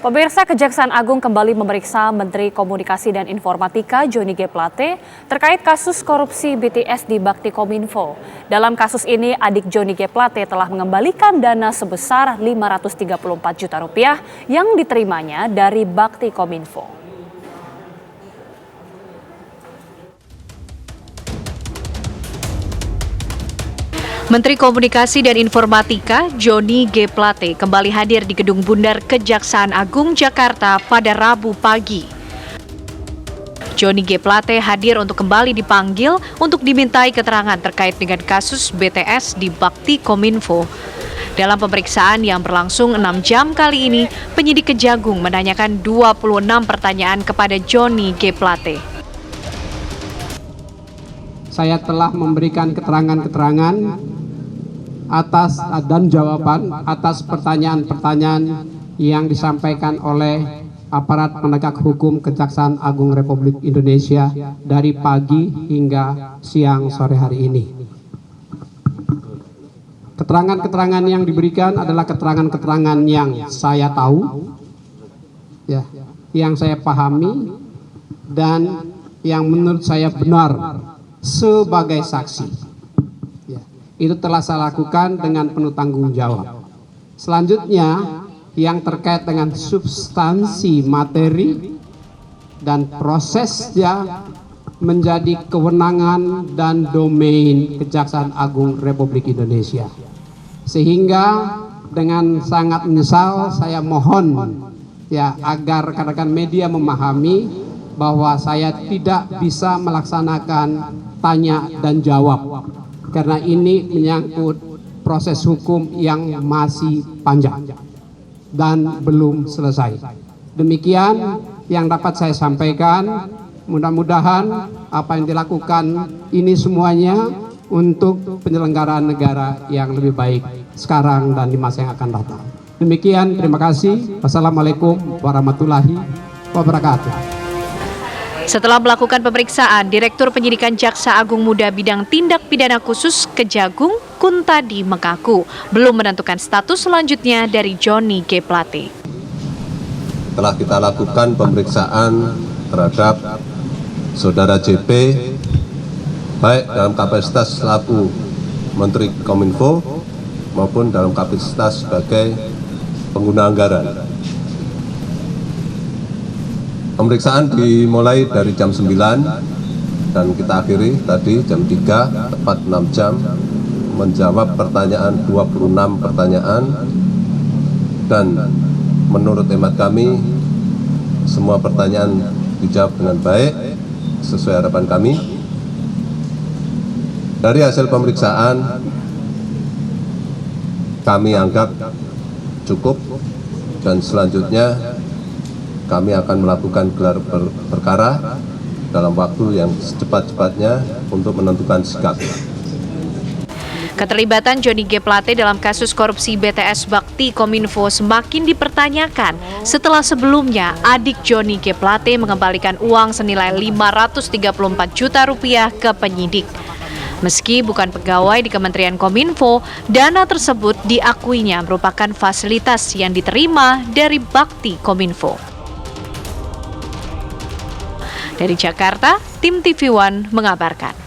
Pemirsa, Kejaksaan Agung kembali memeriksa Menteri Komunikasi dan Informatika Johnny G. Plate terkait kasus korupsi BTS di Bakti Kominfo. Dalam kasus ini, adik Johnny G. Plate telah mengembalikan dana sebesar Rp534 juta yang diterimanya dari Bakti Kominfo. Menteri Komunikasi dan Informatika Johnny G. Plate kembali hadir di Gedung Bundar Kejaksaan Agung Jakarta pada Rabu pagi. Johnny G. Plate hadir untuk kembali dipanggil untuk dimintai keterangan terkait dengan kasus BTS di Bakti Kominfo. Dalam pemeriksaan yang berlangsung 6 jam kali ini, penyidik Kejagung menanyakan 26 pertanyaan kepada Johnny G. Plate. Saya telah memberikan keterangan-keterangan atas dan jawaban atas pertanyaan-pertanyaan yang disampaikan oleh aparat penegak hukum Kejaksaan Agung Republik Indonesia dari pagi hingga siang sore hari ini. Keterangan-keterangan yang diberikan adalah keterangan-keterangan yang saya tahu, ya, yang saya pahami, dan yang menurut saya benar sebagai saksi. Itu telah saya lakukan dengan penuh tanggung jawab. Selanjutnya, yang terkait dengan substansi materi dan prosesnya menjadi kewenangan dan domain Kejaksaan Agung Republik Indonesia. Sehingga dengan sangat menyesal saya mohon ya agar rekan-rekan media memahami bahwa saya tidak bisa melaksanakan tanya dan jawab. Karena ini menyangkut proses hukum yang masih panjang dan belum selesai. Demikian yang dapat saya sampaikan. Mudah-mudahan apa yang dilakukan ini semuanya untuk penyelenggaraan negara yang lebih baik sekarang dan di masa yang akan datang. Demikian, terima kasih. Wassalamualaikum warahmatullahi wabarakatuh. Setelah melakukan pemeriksaan, Direktur Penyidikan Jaksa Agung Muda Bidang Tindak Pidana Khusus Kejagung, Kuntadi mengaku belum menentukan status selanjutnya dari Johnny G. Plate. Telah kita lakukan pemeriksaan terhadap Saudara JP, baik dalam kapasitas selaku Menteri Kominfo maupun dalam kapasitas sebagai pengguna anggaran. Pemeriksaan dimulai dari jam 9 dan kita akhiri tadi jam 3, tepat 6 jam, menjawab pertanyaan 26 pertanyaan, dan menurut hemat kami semua pertanyaan dijawab dengan baik sesuai harapan kami. Dari hasil pemeriksaan kami anggap cukup, dan selanjutnya kami akan melakukan gelar perkara dalam waktu yang secepat-cepatnya untuk menentukan sikap. Keterlibatan Johnny G. Plate dalam kasus korupsi BTS Bakti Kominfo semakin dipertanyakan setelah sebelumnya adik Johnny G. Plate mengembalikan uang senilai Rp534 juta ke penyidik. Meski bukan pegawai di Kementerian Kominfo, dana tersebut diakuinya merupakan fasilitas yang diterima dari Bakti Kominfo. Dari Jakarta, tim TV One mengabarkan.